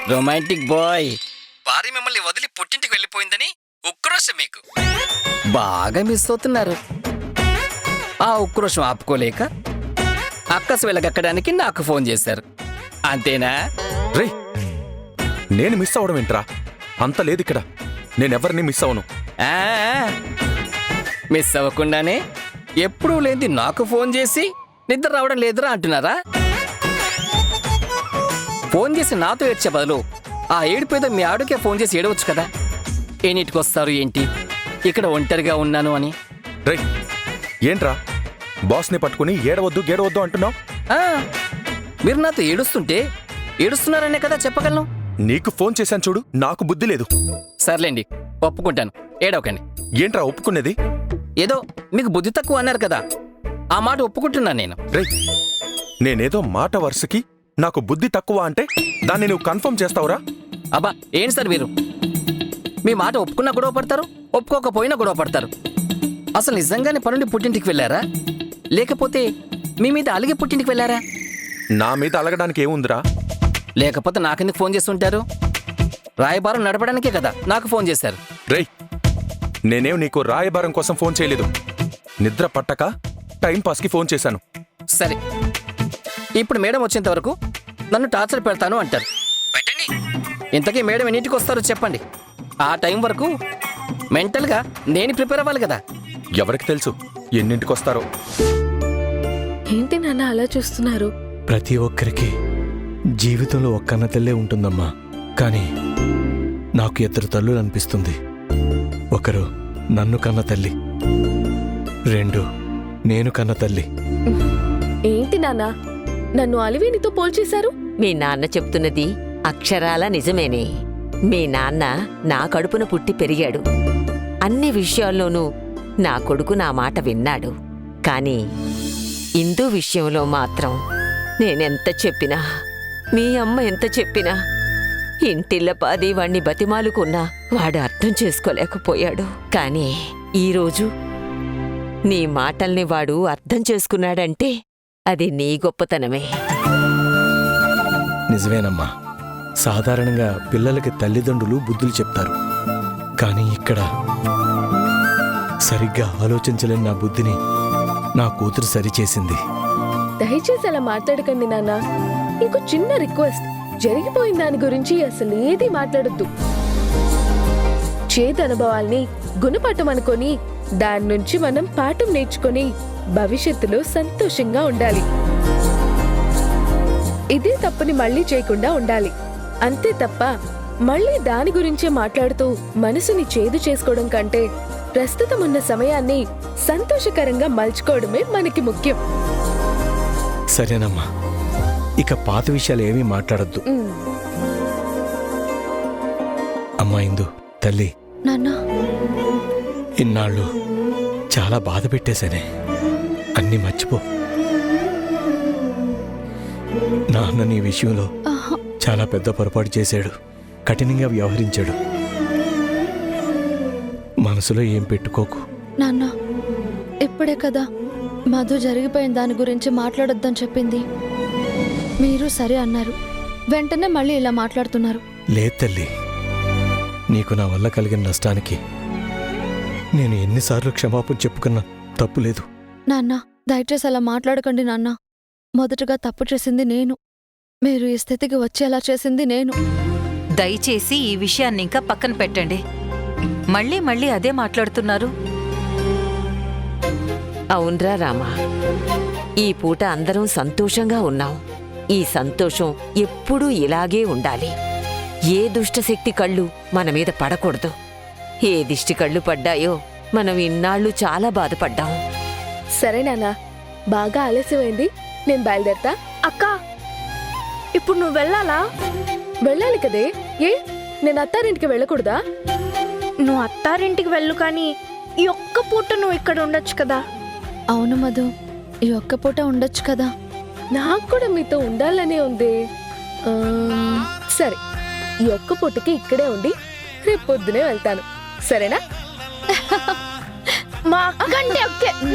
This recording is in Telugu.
Romantic bye. భార్య మిమ్మల్ని వదిలి పుట్టింటికి వెళ్ళిపోయిందని ఉక్రోషం మీకు. బాగా మిస్ అవుతున్నారు. ఆ ఉక్రోషం ఆపుకోలేక అక్కసు వెళ్ళగక్కడానికి నాకు ఫోన్ చేశారు. అంతేనా? రే, నేను మిస్ అవడం ఏంట్రా? అంత లేదు ఇక్కడ. నేనెవరిని మిస్ అవను. మిస్ అవ్వకుండానే ఎప్పుడూ లేని నాకు ఫోన్ చేసి నిద్ర రావడం లేదురా అంటున్నారా? ఫోన్ చేసి నాతో ఏడ్చే బదులు ఆ ఏడిపోయేదో మీ ఆడుకే ఫోన్ చేసి ఏడవచ్చు కదా. ఎన్నిటికి వస్తారు ఏంటి, ఇక్కడ ఒంటరిగా ఉన్నాను అని. రే, ఏంట్రా బాస్ని పట్టుకుని ఏడవద్దు గేడవద్దు అంటున్నావు? మీరు నాతో ఏడుస్తుంటే ఏడుస్తున్నారనే కదా చెప్పగలను. నీకు ఫోన్ చేశాను చూడు, నాకు బుద్ధి లేదు. సర్లేండి, ఒప్పుకుంటాను. ఏడవకండి. ఏంట్రా ఒప్పుకునేది? ఏదో మీకు బుద్ధి తక్కువ అన్నారు కదా, ఆ మాట ఒప్పుకుంటున్నాను నేను. రే, నేనేదో మాట వరుసకి నాకు బుద్ధి తక్కువ అంటే దాన్ని నువ్వు కన్ఫర్మ్ చేస్తావురా? అబ్బా, ఏంటి సార్ మీరు? మీ మాట ఒప్పుకున్నా గొడవ పడతారు, ఒప్పుకోకపోయినా గొడవ పడతారు. అసలు నిజంగానే పనుండి పుట్టింటికి వెళ్ళారా, లేకపోతే మీ మీద అలిగి పుట్టింటికి వెళ్ళారా? నా మీద అలగడానికి ఏముందిరా? లేకపోతే నాకెందుకు ఫోన్ చేస్తుంటారు? రాయబారం నడపడానికే కదా నాకు ఫోన్ చేశారు. రేయ్, నేనేం నీకు రాయబారం కోసం ఫోన్ చేయలేదు. నిద్ర పట్టక టైంపాస్కి ఫోన్ చేశాను. సరే, ఇప్పుడు మేడం వచ్చేంత వరకు నన్ను టార్చర్ పెడతాను అంటారు. పెట్టండి. ఇంతకీ మేడం ఎన్నింటికి వస్తారో చెప్పండి. ఆ టైం వరకు మెంటల్గా నేను ప్రిపేర్ అవ్వాలి కదా. ఎవరికి తెలుసు ఎన్నింటికి వస్తారో. ఏంటి నాన్న అలా చూస్తున్నారు? ప్రతి ఒక్కరికి జీవితంలో ఒక్కన్న తల్లే ఉంటుందమ్మా. కానీ నాకు ఇద్దరు తల్లులు అనిపిస్తుంది. ఒకరు నన్ను కన్న తల్లి, రెండు నేను కన్న తల్లి. ఏంటి నాన్న నన్ను అలివేనితో పోల్చేశారు? మీ నాన్న చెప్తున్నది అక్షరాల నిజమేనే. మీ నాన్న నా కడుపున పుట్టి పెరిగాడు. అన్ని విషయాల్లోనూ నా కొడుకు నా మాట విన్నాడు. కాని ఇందు విషయంలో మాత్రం నేనెంత చెప్పినా, మీ అమ్మ ఎంత చెప్పినా, ఇంటిల్లపాది వాణ్ణి బతిమాలుకున్నా వాడు అర్థం చేసుకోలేకపోయాడు. కాని ఈరోజు నీ మాటల్ని వాడు అర్థం చేసుకున్నాడంటే అది నీ గొప్పతనమే. నిజమేనమ్మా. సాధారణంగా పిల్లలకి తల్లిదండ్రులు బుద్ధులు చెప్తారు. కానీ ఇక్కడ సరిగ్గా ఆలోచించలేని నా బుద్ధిని నా కూతురు సరిచేసింది. దయచేసి అలా మాట్లాడకండి నాన్న. ఇంకో చిన్న రిక్వెస్ట్, జరిగిపోయిన దాని గురించి అసలు ఏది మాట్లాడొద్దు. చేదు అనుభవాల్ని గుణపాఠం అనుకొని దాని నుంచి మనం పాఠం నేర్చుకొని భవిష్యత్తులో సంతోషంగా ఉండాలి. ఇదే తప్పుని మళ్ళీ చేయకుండా ఉండాలి. అంతే తప్ప మళ్ళీ దాని గురించే మాట్లాడుతూ మనసుని చేదు చేసుకోవడం కంటే ప్రస్తుతం ఉన్న సమయాన్ని సంతోషకరంగా మలుచుకోవడమే మనకి ముఖ్యం. సరేనమ్మా, ఇక పాత విషయాలు ఏమీ మాట్లాడొద్దు. అమ్మా ఇందు తల్లి, నాన్నా ఇన్నాళ్ళు చాలా బాధ పెట్టేశానే. అన్నీ మర్చిపో. నాన్న నీ విషయంలో చాలా పెద్ద పొరపాటు చేశాడు. కఠినంగా వ్యవహరించాడు. మనసులో ఏం పెట్టుకోకు. నాన్న, ఇప్పుడే కదా మధు జరిగిపోయిన దాని గురించి మాట్లాడొద్దని చెప్పింది. మీరు సరే అన్నారు, వెంటనే మళ్ళీ ఇలా మాట్లాడుతున్నారు. లేదు తల్లి, నీకు నా వల్ల కలిగిన నష్టానికి నేను ఎన్నిసార్లు క్షమాపణ చెప్పుకున్నా తప్పులేదు. నాన్న, దయచేసి అలా మాట్లాడకండి నాన్న. మొదటగా తప్పు చేసింది నేను. మీరు ఈ స్థితికి వచ్చేలా చేసింది నేను. దయచేసి ఈ విషయాన్ని ఇంకా పక్కన పెట్టండి. మళ్ళీ మళ్ళీ అదే మాట్లాడుతున్నారు. అవునరా రామా, ఈ పూట అందరం సంతోషంగా ఉన్నాం. ఈ సంతోషం ఎప్పుడూ ఇలాగే ఉండాలి. ఏ దుష్టశక్తి కళ్ళు మన మీద పడకూడదు. ఏ దిష్టి కళ్ళు పడ్డాయో మనం ఇన్నాళ్ళు చాలా బాధపడ్డాం. సరే నాన్న, బాగా ఆలస్యమైంది, నేను బయలుదేరతా. అక్క, ఇప్పుడు నువ్వు వెళ్ళాలా? వెళ్ళాలి కదే. ఏ, నేను అత్తారింటికి వెళ్ళకూడదా? నువ్వు అత్తారింటికి వెళ్ళు, కానీ ఈ ఒక్క పూట నువ్వు ఇక్కడ ఉండొచ్చు కదా. అవును మధు, ఈ ఒక్క పూట ఉండొచ్చు కదా. నాకు కూడా మీతో ఉండాలనే ఉంది. సరే, ఈ ఒక్క పూటకి ఇక్కడే ఉండి రేపు పొద్దునే వెళ్తాను. సరేనా? మా అక్క అంటే